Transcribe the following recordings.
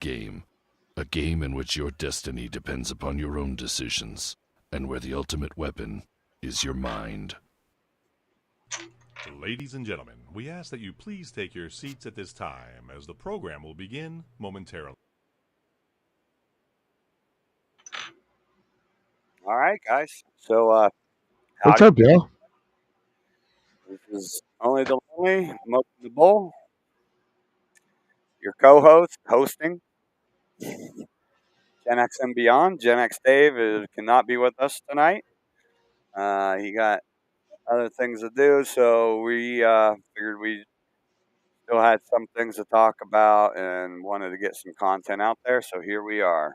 game. A game in which your destiny depends upon your own decisions, and where the ultimate weapon is your mind. Ladies and gentlemen, we ask that you please take your seats at this time as the program will begin momentarily. All right, guys. So, What's howdy. up, y'all? This is Only the Lonely, Smoking the Bull, your co-host, hosting Gen X and Beyond. Gen X Dave cannot be with us tonight. He got other things to do, so we figured we still had some things to talk about and wanted to get some content out there, so here we are.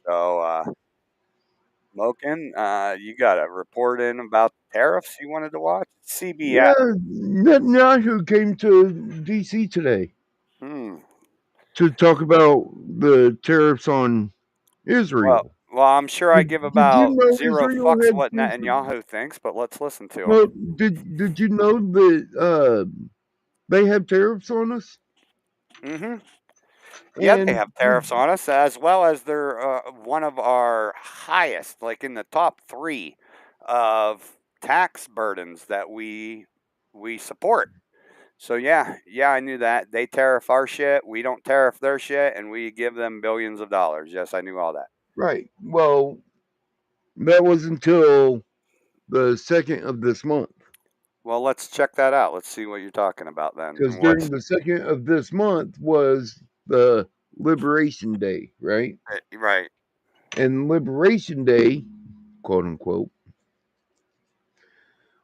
So, Moken, you got a report in about the tariffs you wanted to watch? CBS. Yeah, Netanyahu came to D.C. today Hmm. to talk about the tariffs on Well, Israel. well, I'm sure I give Did you about know zero Israel fucks had what troops? Netanyahu thinks, but let's listen to Well, him. did you know that they have tariffs on us? Hmm. Yeah, they And have tariffs on us, as well as they're one of our highest, like in the top three of tax burdens that we support. So yeah, I knew that. They tariff our shit, we don't tariff their shit, and we give them billions of dollars. Yes, I knew all that. right, well, that was until the 2nd of this month. Well, let's check that out. Let's see what you're talking about then. Because during the 2nd of this month was the Liberation Day, right? Right? And Liberation Day, quote unquote,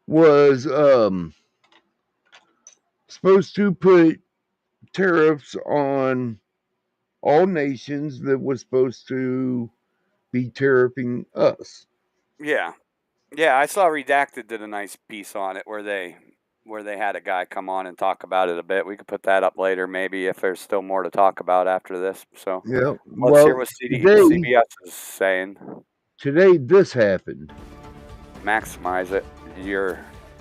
was supposed to put tariffs on all nations that was supposed to be tariffing us. Yeah. Yeah, I saw Redacted did a nice piece on it where they had a guy come on and talk about it a bit. We could put that up later, maybe if there's still more to talk about after this. So Yeah. let's hear Well, what today CBS is saying. this happened. Maximize it. Your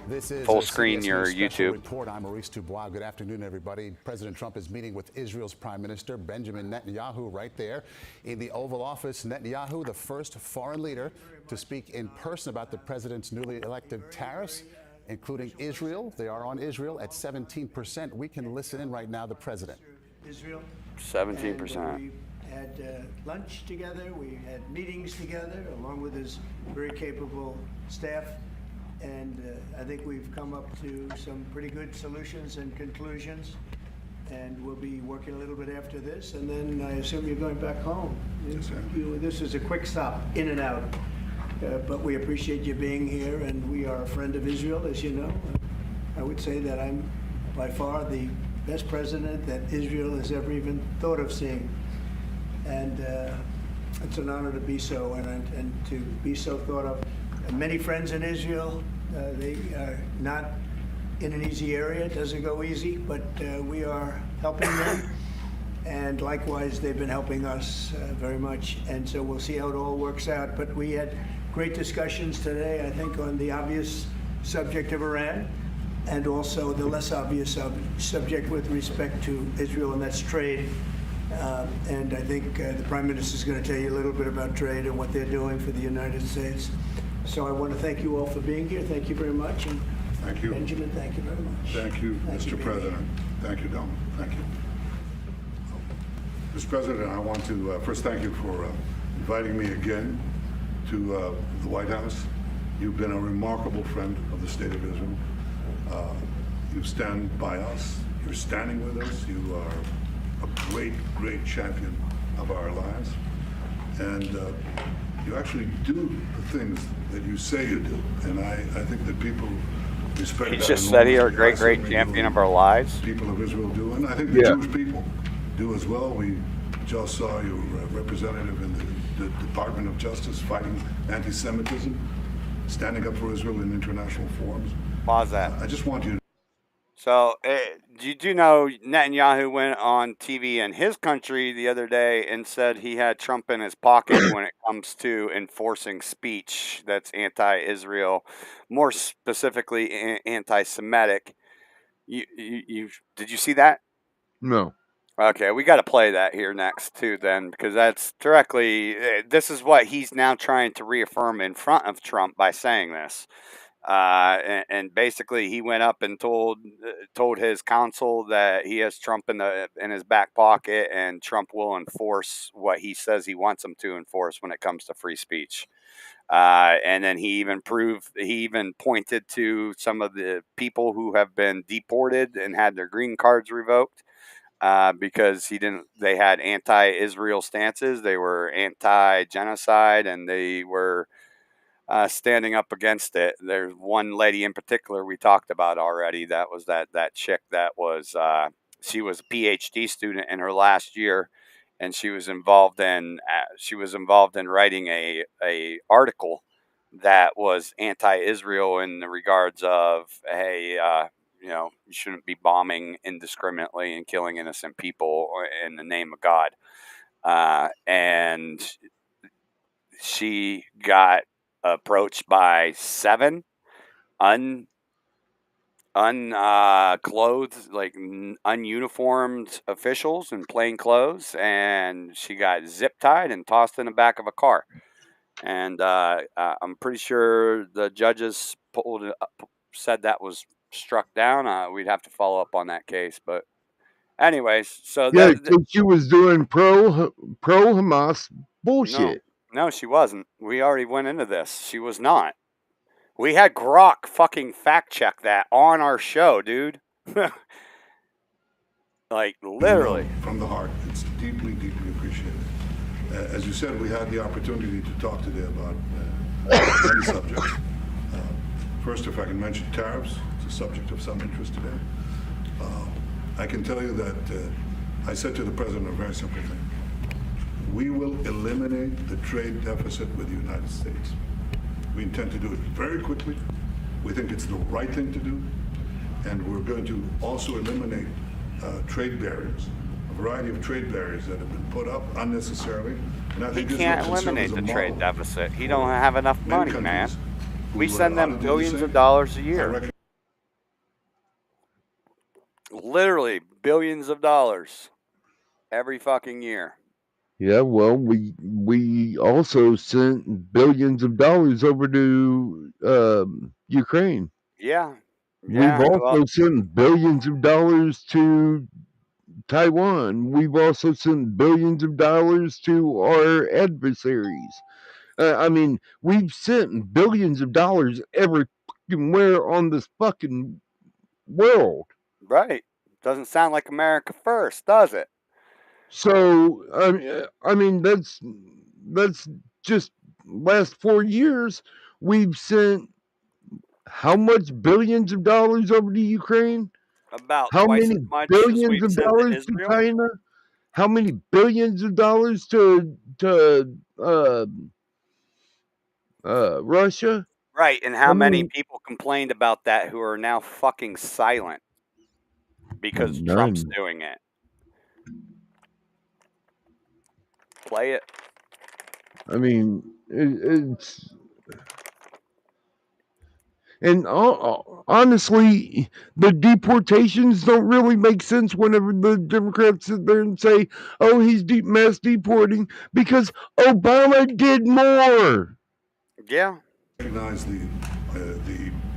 This is full a screen, CBS your News special YouTube. report. I'm Maurice Dubois. Good afternoon, everybody. President Trump is meeting with Israel's Prime Minister Benjamin Netanyahu right there in the Oval Office. Netanyahu, the first foreign leader to speak in person about the president's newly elected tariffs, including Israel. They are on Israel at 17%. We can listen in right now. The president. Israel. 17%. We had lunch together. We had meetings together, along with his very capable staff. And I think we've come up to some pretty good solutions and conclusions. And we'll be working a little bit after this. And then I assume you're going back home. Yes, sir. This is a quick stop, in and out. But we appreciate you being here, and we are a friend of Israel, as you know. I would say that I'm by far the best president that Israel has ever even thought of seeing. And it's an honor to be so, and to be so thought of. Many friends in Israel. They are not in an easy area. It doesn't go easy, but we are helping them. And likewise, they've been helping us very much. And so we'll see how it all works out. But we had great discussions today, I think, on the obvious subject of Iran, and also the less obvious subject with respect to Israel, and that's trade. And I think the Prime Minister is going to tell you a little bit about trade and what they're doing for the United States. So I want to thank you all for being here. Thank you very much. And Thank you. Benjamin, thank you very much. Thank you, Thank you, Mr. President. Thank you, Donald. Thank you. Mr. President, I want to first thank you for inviting me again to the White House. You've been a remarkable friend of the State of Israel. You stand by us. You're standing with us. You are a great, great champion of our alliance. And you actually do the things that you say you do. And I think that people respect He that just said you're a enormously. great, I great certainly champion do. of our lives. People of Israel do, and I think the Yeah. Jewish people do as well. We just saw your representative in the Department of Justice fighting anti-Semitism, standing up for Israel in international forums. Pause that. I just want you to So, you do know Netanyahu went on TV in his country the other day and said he had Trump in his pocket when it comes to enforcing speech that's anti-Israel, more specifically anti-Semitic. You did you see that? No. Okay, we got to play that here next too, then, because that's directly. This is what he's now trying to reaffirm in front of Trump by saying this. And basically, he went up and told his counsel that he has Trump in his back pocket, and Trump will enforce what he says he wants him to enforce when it comes to free speech. And then he even pointed to some of the people who have been deported and had their green cards revoked. Because they had anti-Israel stances, they were anti-genocide, and they were standing up against it. There's one lady in particular we talked about already. That was that chick that was she was a PhD student in her last year, and she was involved in writing a article that was anti-Israel in the regards of, hey, you shouldn't be bombing indiscriminately and killing innocent people in the name of God. And she got approached by 7 unclothed, like ununiformed officials in plain clothes, and she got zip tied and tossed in the back of a car. And I'm pretty sure the judges said that was struck down. We'd have to follow up on that case, but anyways, so Yeah, because she was doing pro Hamas bullshit. No, she wasn't. We already went into this. She was not. We had Grok fucking fact check that on our show, dude. Like, literally. From the heart. It's deeply, deeply appreciated. As you said, we had the opportunity to talk today about many subjects. First, if I can mention tariffs, it's a subject of some interest today. I can tell you that I said to the president a very simple thing. We will eliminate the trade deficit with the United States. We intend to do it very quickly. We think it's the right thing to do. And we're going to also eliminate trade barriers, a variety of trade barriers that have been put up unnecessarily. And I think he can't eliminate the trade deficit. He don't have enough money, man. We send them billions of dollars a year. Literally billions of dollars every fucking year. Yeah, well, we also sent billions of dollars over to Ukraine. Yeah. We've also sent billions of dollars to Taiwan. We've also sent billions of dollars to our adversaries. I mean, we've sent billions of dollars everywhere on this fucking world. Right. Doesn't sound like America first, does it? So, I mean, that's just last 4 years. We've sent how much billions of dollars over to Ukraine? About how twice many as much billions of dollars to China? How many billions of dollars to Russia? Right, and how many people complained about that who are now fucking silent because Trump's doing it? Play it. I mean, it's... And honestly, the deportations don't really make sense whenever the Democrats sit there and say, oh, he's mass deporting, because Obama did more. Yeah. Recognize the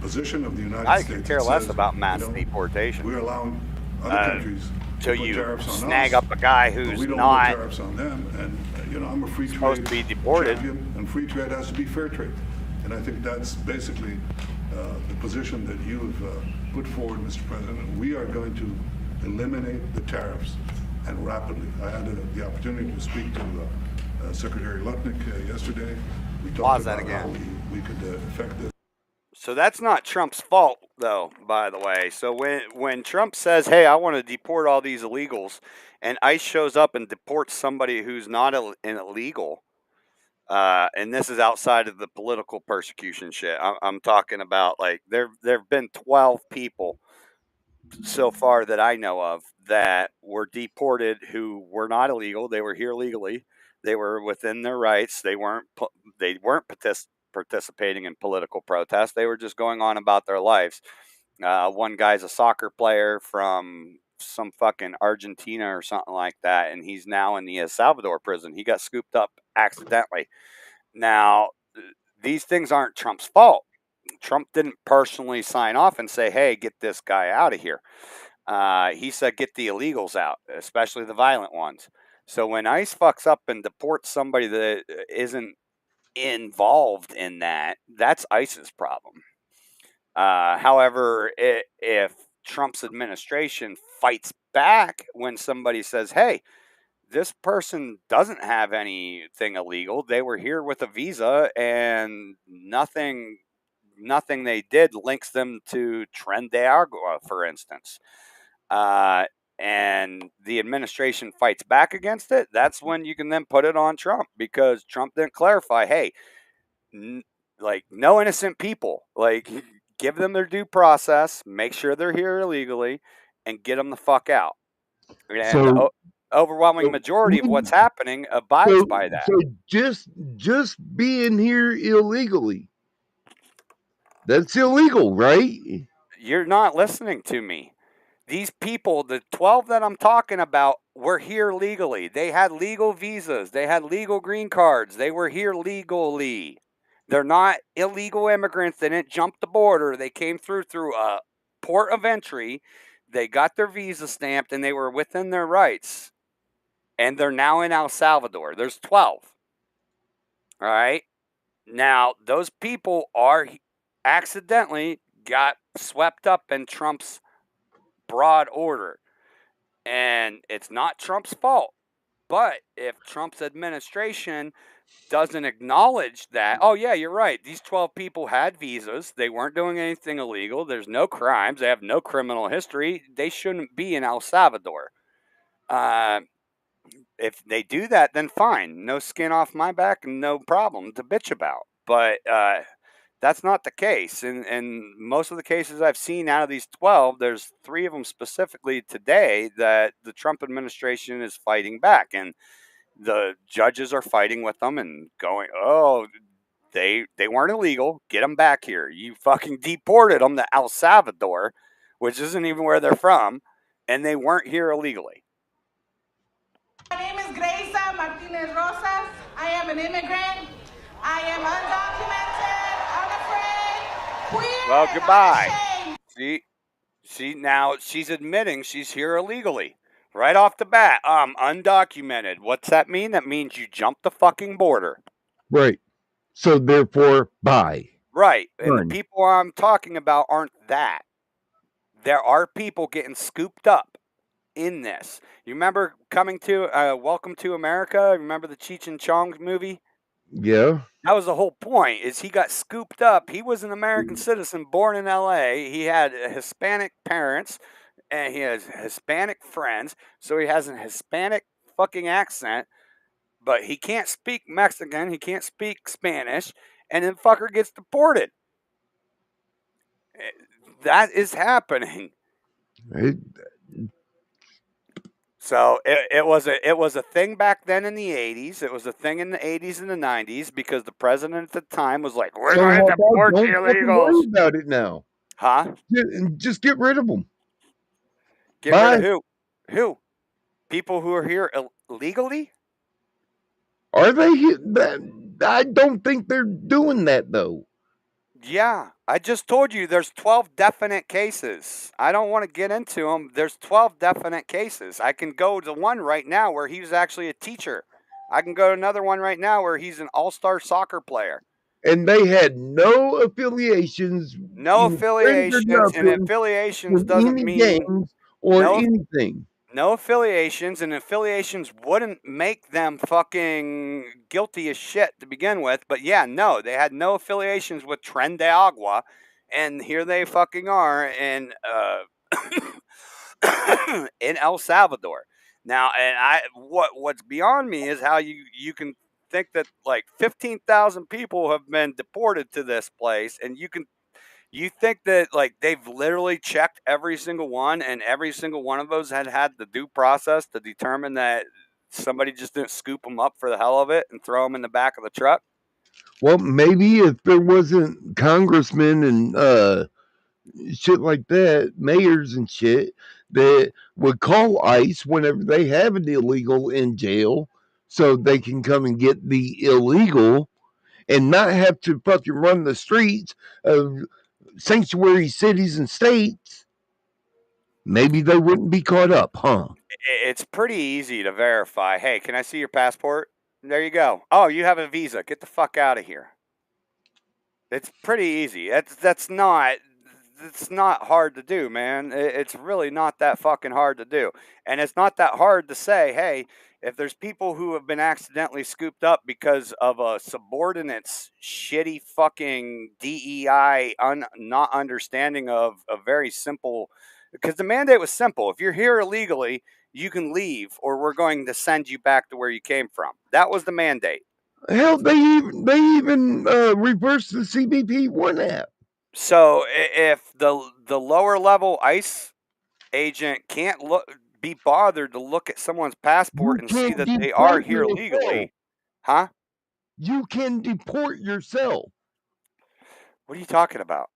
position of the United States. I could care less about mass deportation. We're allowing other countries to put tariffs on snag us, up a guy who's we don't not put tariffs on them. And I'm a free trade supposed to be deported. champion, and free trade has to be fair trade. And I think that's basically the position that you've put forward, Mr. President. We are going to eliminate the tariffs, and rapidly. I had the opportunity to speak to Secretary Lutnick yesterday. We talked about how we could affect this. So that's not Trump's fault, though, by the way. So when Trump says, hey, I want to deport all these illegals, and ICE shows up and deports somebody who's not an illegal, and this is outside of the political persecution shit. I'm talking about, like, there have been 12 people so far that I know of that were deported who were not illegal. They were here legally. They were within their rights. They weren't participating in political protest. They were just going on about their lives. One guy's a soccer player from some fucking Argentina or something like that, and he's now in the El Salvador prison. He got scooped up accidentally. Now, these things aren't Trump's fault. Trump didn't personally sign off and say, hey, get this guy out of here. He said, get the illegals out, especially the violent ones. So when ICE fucks up and deports somebody that isn't involved in that, that's ICE's problem. However, if Trump's administration fights back when somebody says, hey, this person doesn't have anything illegal, they were here with a visa, and nothing they did links them to Tren de Agua, for instance, and the administration fights back against it, that's when you can then put it on Trump, because Trump didn't clarify, hey, like, no innocent people, like, give them their due process, make sure they're here illegally, and get them the fuck out. And the overwhelming majority of what's happening abides by that. So just being here illegally, that's illegal, right? You're not listening to me. These people, the 12 that I'm talking about, were here legally. They had legal visas. They had legal green cards. They were here legally. They're not illegal immigrants. They didn't jump the border. They came through a port of entry. They got their visa stamped, and they were within their rights. And they're now in El Salvador. There's 12. All right? Now, those people are accidentally got swept up in Trump's broad order. And it's not Trump's fault. But if Trump's administration doesn't acknowledge that, oh, yeah, you're right, these 12 people had visas. They weren't doing anything illegal. There's no crimes. They have no criminal history. They shouldn't be in El Salvador. If they do that, then fine. No skin off my back and no problem to bitch about. But that's not the case. And most of the cases I've seen out of these 12, there's 3 of them specifically today that the Trump administration is fighting back. And the judges are fighting with them and going, oh, they weren't illegal. Get them back here. You fucking deported them to El Salvador, which isn't even where they're from, and they weren't here illegally. My name is Gracia Martinez Rosas. I am an immigrant. I am undocumented, unafraid, queer. Well, goodbye. Now she's admitting she's here illegally. Right off the bat, undocumented. What's that mean? That means you jumped the fucking border. Right. So therefore, bye. Right. And the people I'm talking about aren't that. There are people getting scooped up in this. You remember coming to Welcome to America? Remember the Cheech and Chong movie? Yeah. That was the whole point, is he got scooped up. He was an American citizen born in L.A. He had Hispanic parents, and he has Hispanic friends, so he has a Hispanic fucking accent, but he can't speak Mexican, he can't speak Spanish, and then fucker gets deported. That is happening. So it was a thing back then in the 80s. It was a thing in the 80s and the 90s because the president at the time was like, we're going to deport the illegals. Don't worry about it now. Huh? Just get rid of them. Get rid of who? Who? People who are here illegally? Are they? I don't think they're doing that, though. Yeah. I just told you there's 12 definite cases. I don't want to get into them. There's 12 definite cases. I can go to one right now where he was actually a teacher. I can go to another one right now where he's an all-star soccer player. And they had no affiliations. No affiliations. And affiliations doesn't mean... games or anything. No affiliations, and affiliations wouldn't make them fucking guilty as shit to begin with. But yeah, no, they had no affiliations with Tren de Agua, and here they fucking are in in El Salvador. Now, and what's beyond me is how you can think that like 15,000 people have been deported to this place, and you think that like they've literally checked every single one, and every single one of those had the due process to determine that somebody just didn't scoop them up for the hell of it and throw them in the back of the truck? Well, maybe if there wasn't congressmen and shit like that, mayors and shit, that would call ICE whenever they have an illegal in jail so they can come and get the illegal and not have to fucking run the streets of sanctuary cities and states, maybe they wouldn't be caught up, huh? It's pretty easy to verify. Hey, can I see your passport? There you go. Oh, you have a visa. Get the fuck out of here. It's pretty easy. It's not hard to do, man. It's really not that fucking hard to do. And it's not that hard to say, hey, if there's people who have been accidentally scooped up because of a subordinate's shitty fucking DEI not understanding of a very simple, because the mandate was simple. If you're here illegally, you can leave or we're going to send you back to where you came from. That was the mandate. Hell, they even reversed the CBP One app. So if the lower level ICE agent can't be bothered to look at someone's passport and see that they are here legally, huh? You can deport yourself. What are you talking about?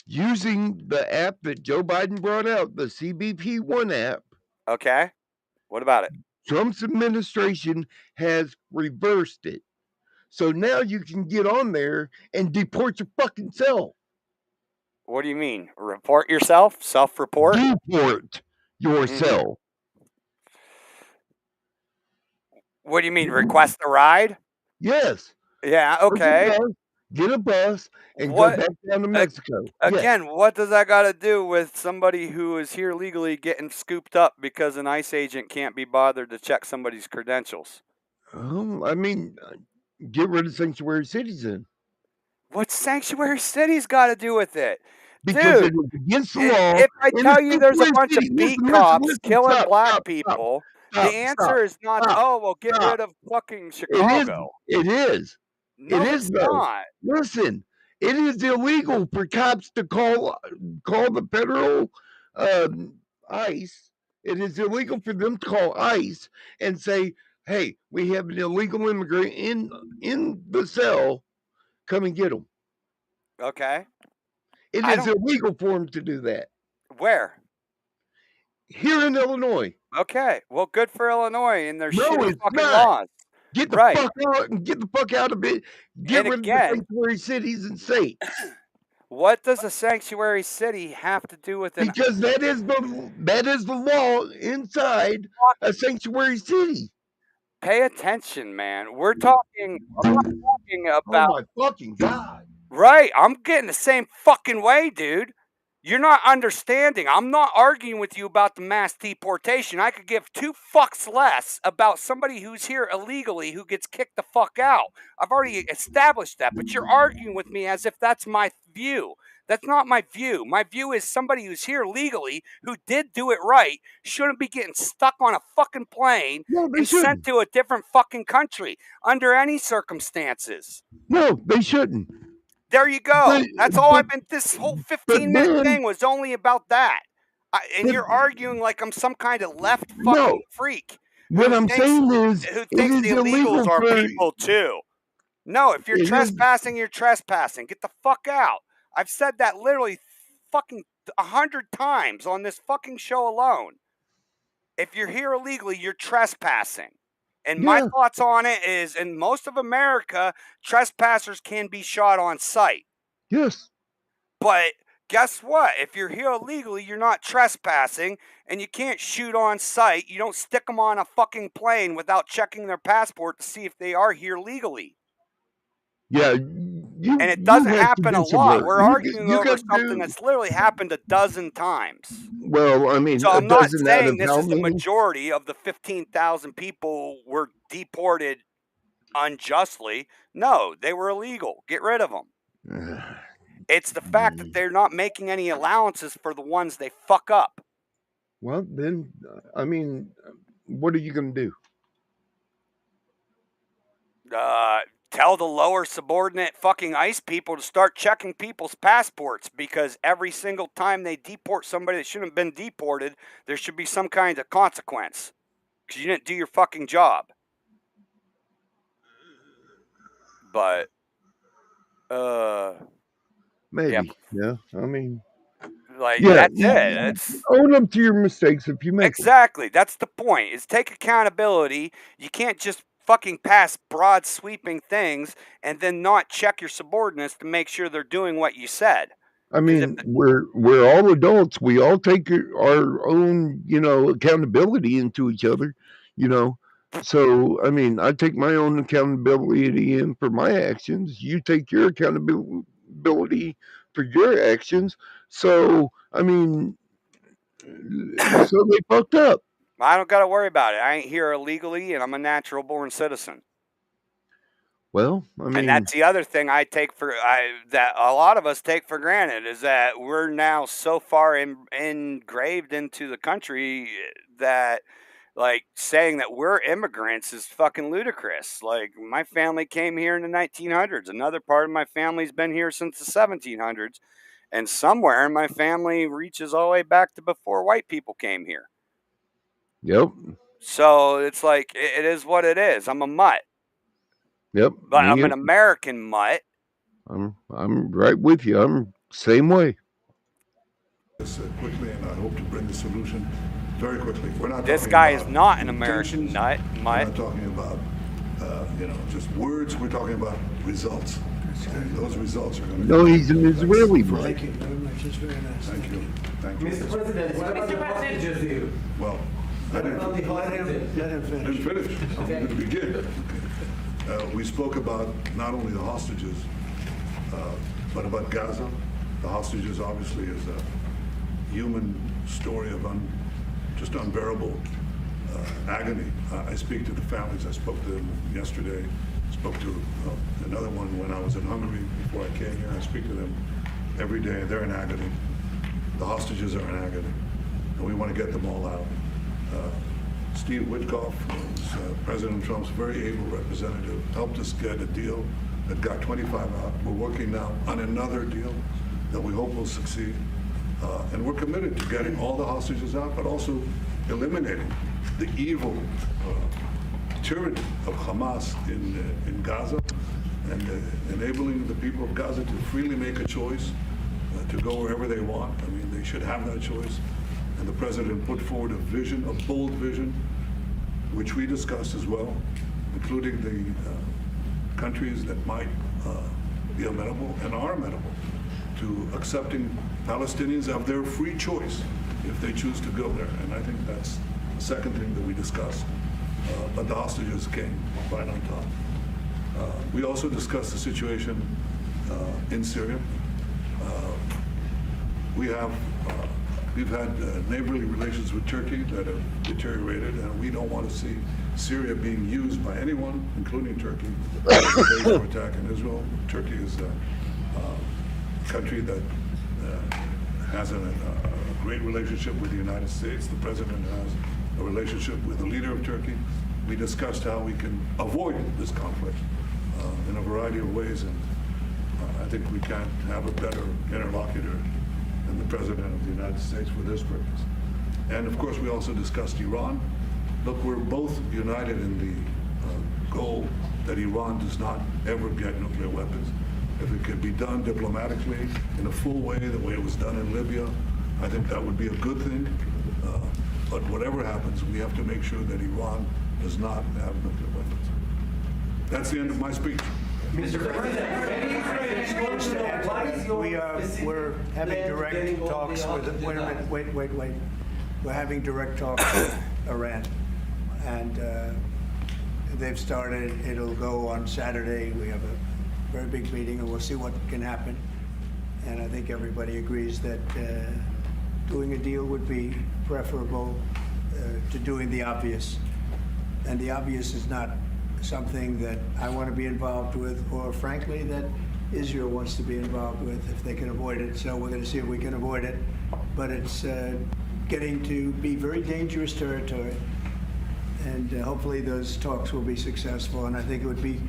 Using the app that Joe Biden brought out, the CBP One app. Okay. What about it? Trump's administration has reversed it. So now you can get on there and deport your fucking self. What do you mean? Report yourself? Self-report? Deport yourself. What do you mean? Request a ride? Yes. Yeah, okay. Get a bus and go back down to Mexico. Again, what does that got to do with somebody who is here legally getting scooped up because an ICE agent can't be bothered to check somebody's credentials? I mean, get rid of sanctuary cities then. What's sanctuary cities got to do with it? Because dude, it is against the law. If I tell you there's a bunch of beat cops killing black people, the answer is not, oh, well, get rid of fucking Chicago. It is. No, it is not. Listen, it is illegal for cops to call the federal ICE. It is illegal for them to call ICE and say, hey, we have an illegal immigrant in the cell. Come and get them. Okay. It is illegal for them to do that. Where? Here in Illinois. Okay. Well, good for Illinois and their shitty fucking laws. Get the fuck out and get the fuck out of it. Get rid of the sanctuary cities and states. What does a sanctuary city have to do with it? Because that is the law inside a sanctuary city. Pay attention, man. I'm not talking about. Oh my fucking God. Right. I'm getting the same fucking way, dude. You're not understanding. I'm not arguing with you about the mass deportation. I could give two fucks less about somebody who's here illegally who gets kicked the fuck out. I've already established that, but you're arguing with me as if that's my view. That's not my view. My view is somebody who's here legally, who did do it right, shouldn't be getting stuck on a fucking plane and sent to a different fucking country under any circumstances. No, they shouldn't. There you go. That's all I've been. This whole 15-minute thing was only about that. And you're arguing like I'm some kind of left fucking freak. What I'm saying is, who thinks the illegals are people too. No, if you're trespassing, you're trespassing. Get the fuck out. I've said that literally fucking 100 times on this fucking show alone. If you're here illegally, you're trespassing. And my thoughts on it is, in most of America, trespassers can be shot on sight. Yes. But guess what? If you're here illegally, you're not trespassing, and you can't shoot on sight. You don't stick them on a fucking plane without checking their passport to see if they are here legally. Yeah. And it doesn't happen a lot. We're arguing over something that's literally happened a dozen times. Well, I mean, so I'm not saying this is the majority of the 15,000 people were deported unjustly. No, they were illegal. Get rid of them. It's the fact that they're not making any allowances for the ones they fuck up. Well, then, I mean, what are you going to do? Tell the lower subordinate fucking ICE people to start checking people's passports, because every single time they deport somebody that shouldn't have been deported, there should be some kind of consequence because you didn't do your fucking job. But, maybe, yeah. I mean, Like, Yeah, that's it. It's own up to your mistakes if you make them. exactly. That's the point. Is take accountability. You can't just fucking pass broad sweeping things and then not check your subordinates to make sure they're doing what you said. I mean, we're all adults. We all take our own, accountability into each other, you know. So, I mean, I take my own accountability in for my actions. You take your accountability for your actions. So, I mean, so they fucked up. I don't got to worry about it. I ain't here illegally, and I'm a natural born citizen. Well, I mean, and that's the other thing I take that a lot of us take for granted is that we're now so far engraved into the country that, like, saying that we're immigrants is fucking ludicrous. Like, my family came here in the 1900s. Another part of my family's been here since the 1700s. And somewhere in my family reaches all the way back to before white people came here. Yep. So it's like, it is what it is. I'm a mutt. Yep. But I'm an American mutt. I'm right with you. I'm same way. Quickly, and I hope to bring the solution very quickly. We're not. This guy is not an American mutt. We're not talking about, just words. We're talking about results. And those results are going to. No, he's an Israeli mutt. Thank you very much. It's very nice. Thank you. Thank you. Mr. President, what about the hostages here? Well, I Let him finish. didn't finish. I'm going to begin. We spoke about not only the hostages, but about Gaza. The hostages obviously is a human story of just unbearable agony. I speak to the families. I spoke to them yesterday. Spoke to another one when I was in Hungary before I came here. I speak to them every day. They're in agony. The hostages are in agony, and we want to get them all out. Steve Witkoff, President Trump's very able representative, helped us get a deal that got 25 out. We're working now on another deal that we hope will succeed. And we're committed to getting all the hostages out, but also eliminating the evil tyranny of Hamas in Gaza and enabling the people of Gaza to freely make a choice to go wherever they want. I mean, they should have that choice. And the president put forward a vision, a bold vision, which we discussed as well, including the countries that might be amenable and are amenable to accepting Palestinians of their free choice if they choose to go there. And I think that's the second thing that we discussed. But the hostages came right on top. We also discussed the situation in Syria. We've had neighborly relations with Turkey that have deteriorated, and we don't want to see Syria being used by anyone, including Turkey, as a base for attack in Israel. Turkey is a country that has a great relationship with the United States. The president has a relationship with the leader of Turkey. We discussed how we can avoid this conflict in a variety of ways, and I think we can't have a better interlocutor than the President of the United States for this purpose. And of course, we also discussed Iran. Look, we're both united in the goal that Iran does not ever get nuclear weapons. If it could be done diplomatically in a full way, the way it was done in Libya, I think that would be a good thing. But whatever happens, we have to make sure that Iran does not have nuclear weapons. That's the end of my speech. Mr. President, We're having direct talks with. Wait a minute. Wait. We're having direct talks with Iran, and they've started. It'll go on Saturday. We have a very big meeting, and we'll see what can happen. And I think everybody agrees that doing a deal would be preferable to doing the obvious. And the obvious is not something that I want to be involved with, or frankly, that Israel wants to be involved with if they can avoid it. So we're going to see if we can avoid it. But it's getting to be very dangerous territory. And hopefully those talks will be successful. And I think it would be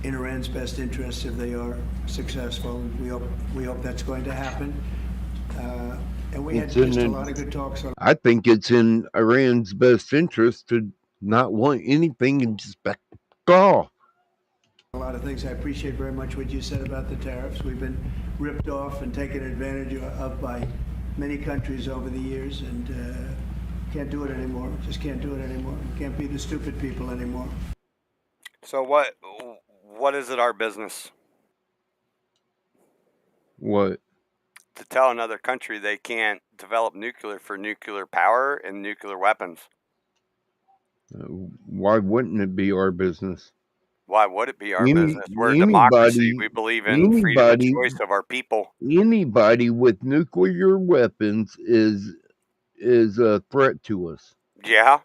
in Iran's best interest if they are successful. We hope that's going to happen. And we had just a lot of good talks. I think it's in Iran's best interest to not want anything and just back off. A lot of things. I appreciate very much what you said about the tariffs. We've been ripped off and taken advantage of by many countries over the years, and can't do it anymore. Just can't do it anymore. Can't be the stupid people anymore. So what is it our business What? to tell another country they can't develop nuclear for nuclear power and nuclear weapons? Why wouldn't it be our business? Why would it be our business? We're a democracy. We believe in freedom of choice of our people. Anybody with nuclear weapons is a threat to us. Yeah.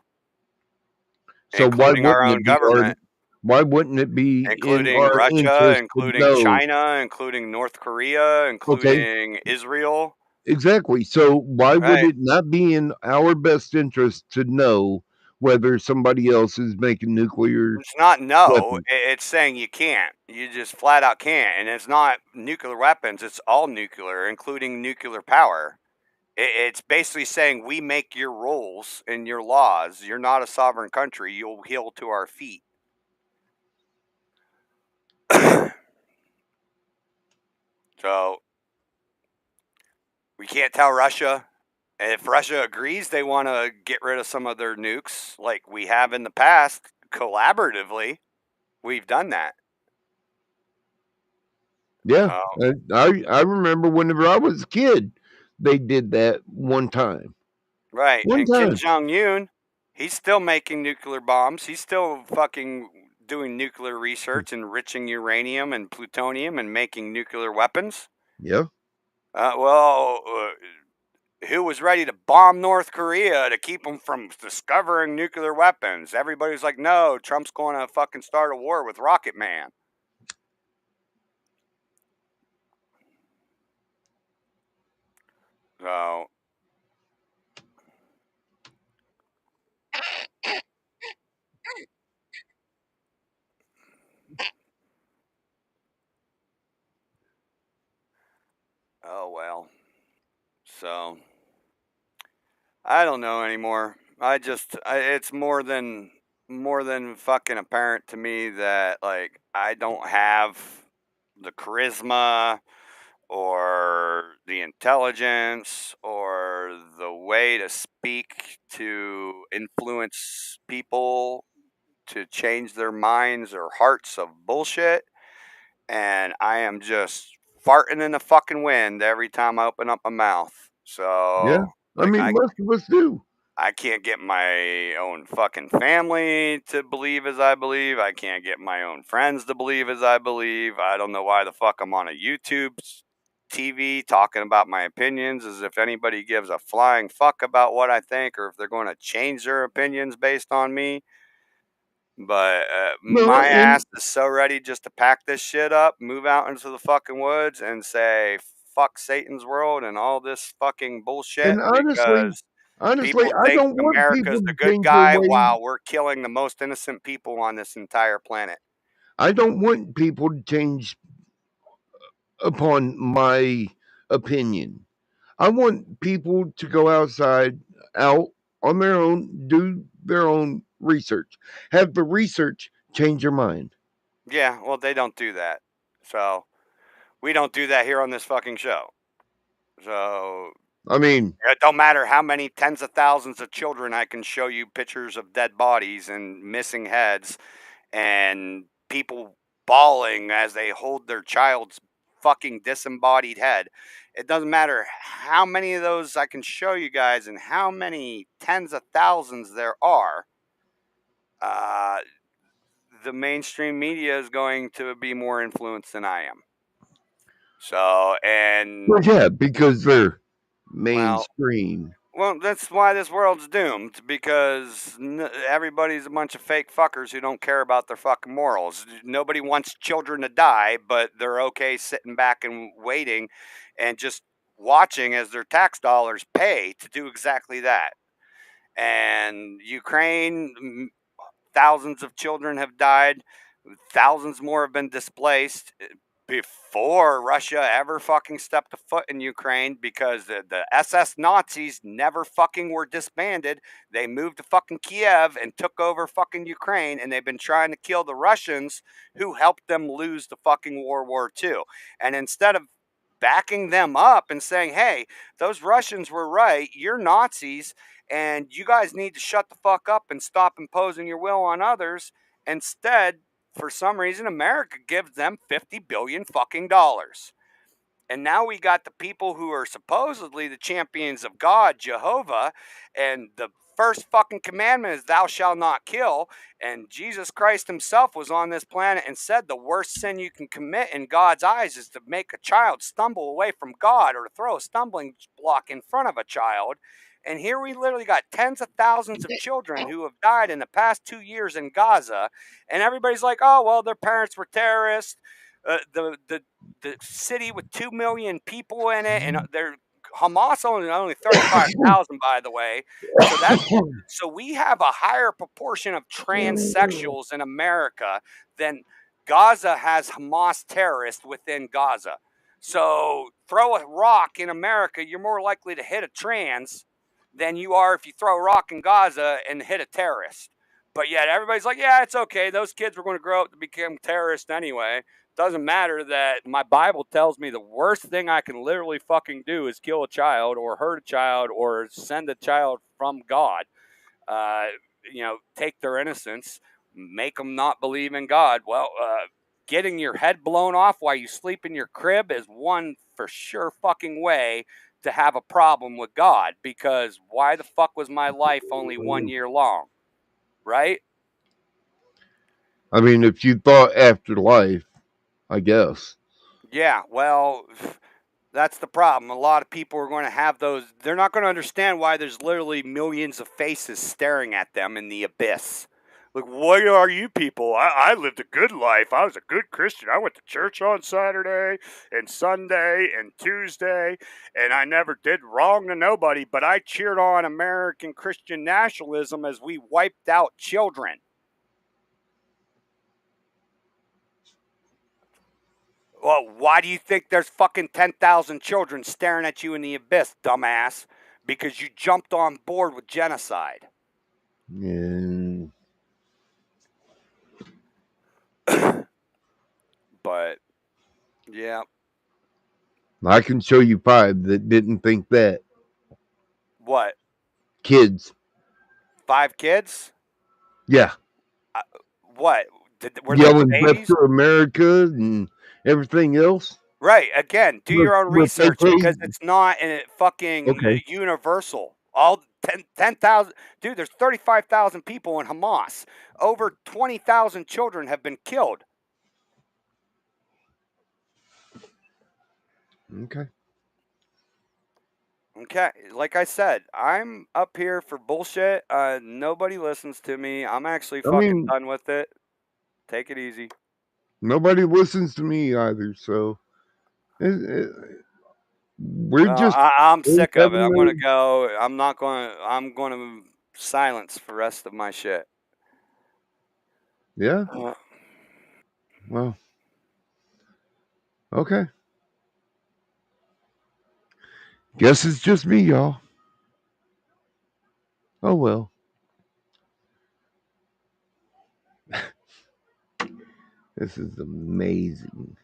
So including our own government. Why wouldn't it be including in our Russia, interest including to know? China, including North Korea, including Israel? Exactly. So why would it not be in our best interest to know whether somebody else is making nuclear? It's not no. weapons? It's saying you can't. You just flat out can't. And it's not nuclear weapons. It's all nuclear, including nuclear power. It's basically saying we make your rules and your laws. You're not a sovereign country. You'll heel to our feet. So we can't tell Russia. If Russia agrees they want to get rid of some of their nukes, like we have in the past, collaboratively, we've done that. Yeah, I remember whenever I was a kid, they did that one time. Right, and Kim Jong-un, he's still making nuclear bombs. He's still fucking doing nuclear research, enriching uranium and plutonium and making nuclear weapons. Yeah. Who was ready to bomb North Korea to keep them from discovering nuclear weapons? Everybody's like, no, Trump's going to fucking start a war with Rocket Man. So, oh well. So, I don't know anymore. It's more than fucking apparent to me that like I don't have the charisma or the intelligence or the way to speak to influence people to change their minds or hearts of bullshit. And I am just farting in the fucking wind every time I open up my mouth. So yeah, I mean, most of us do. I can't get my own fucking family to believe as I believe. I can't get my own friends to believe as I believe. I don't know why the fuck I'm on a YouTube TV talking about my opinions as if anybody gives a flying fuck about what I think or if they're going to change their opinions based on me. But my ass is so ready just to pack this shit up, move out into the fucking woods and say, fuck Satan's world and all this fucking bullshit. And honestly, I don't want America's people the to good change guy their ways. while we're killing the most innocent people on this entire planet. I don't want people to change upon my opinion. I want people to go out on their own, do their own research, have the research change your mind. Yeah, well, they don't do that. So we don't do that here on this fucking show. So I mean, it don't matter how many tens of thousands of children I can show you pictures of dead bodies and missing heads and people bawling as they hold their child's fucking disembodied head. It doesn't matter how many of those I can show you guys and how many tens of thousands there are. The mainstream media is going to be more influenced than I am. So, and well, yeah, because they're mainstream. Well, that's why this world's doomed, because everybody's a bunch of fake fuckers who don't care about their fucking morals. Nobody wants children to die, but they're okay sitting back and waiting and just watching as their tax dollars pay to do exactly that. And Ukraine, thousands of children have died. Thousands more have been displaced before Russia ever fucking stepped a foot in Ukraine, because the SS Nazis never fucking were disbanded. They moved to fucking Kiev and took over fucking Ukraine, and they've been trying to kill the Russians who helped them lose the fucking World War II. And instead of backing them up and saying, hey, those Russians were right. You're Nazis, and you guys need to shut the fuck up and stop imposing your will on others. Instead, for some reason, America gives them $50 billion fucking dollars. And now we got the people who are supposedly the champions of God, Jehovah, and the first fucking commandment is thou shalt not kill. And Jesus Christ himself was on this planet and said the worst sin you can commit in God's eyes is to make a child stumble away from God or to throw a stumbling block in front of a child. And here we literally got tens of thousands of children who have died in the past 2 years in Gaza. And everybody's like, oh, well, their parents were terrorists. The city with 2 million people in it, and they're Hamas only 35,000, by the way. So we have a higher proportion of transsexuals in America than Gaza has Hamas terrorists within Gaza. So throw a rock in America, you're more likely to hit a trans than you are if you throw a rock in Gaza and hit a terrorist. But yet everybody's like, yeah, it's okay. Those kids were going to grow up to become terrorists anyway. Doesn't matter that my Bible tells me the worst thing I can literally fucking do is kill a child or hurt a child or send a child from God. Take their innocence, make them not believe in God. Well, getting your head blown off while you sleep in your crib is one for sure fucking way to have a problem with God, because why the fuck was my life only 1 year long? Right? I mean, if you thought afterlife, I guess. Yeah, well, that's the problem. A lot of people are going to have those. They're not going to understand why there's literally millions of faces staring at them in the abyss. Like, what are you people? I lived a good life. I was a good Christian. I went to church on Saturday and Sunday and Tuesday, and I never did wrong to nobody, but I cheered on American Christian nationalism as we wiped out children. Well, why do you think there's fucking 10,000 children staring at you in the abyss, dumbass? Because you jumped on board with genocide. Yeah. But, yeah. I can show you 5 that didn't think that. What? Kids. 5 kids? Yeah. What? Were yelling they "Death babies? to America" and everything else. Right. Again, do your own research, because it's not fucking universal. All 10,000. Dude, there's 35,000 people in Hamas. Over 20,000 children have been killed. Okay. Like I said, I'm up here for bullshit. Nobody listens to me. I'm actually fucking done with it. Take it easy. Nobody listens to me either, so we're just. I'm sick of it. I'm gonna go. I'm going to silence for the rest of my shit. Yeah. Well. Okay. Guess it's just me, y'all. Oh well. This is amazing.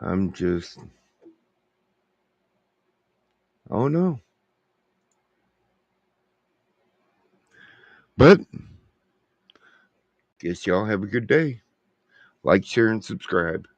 I'm just. Oh no. But guess y'all have a good day. Like, share, and subscribe.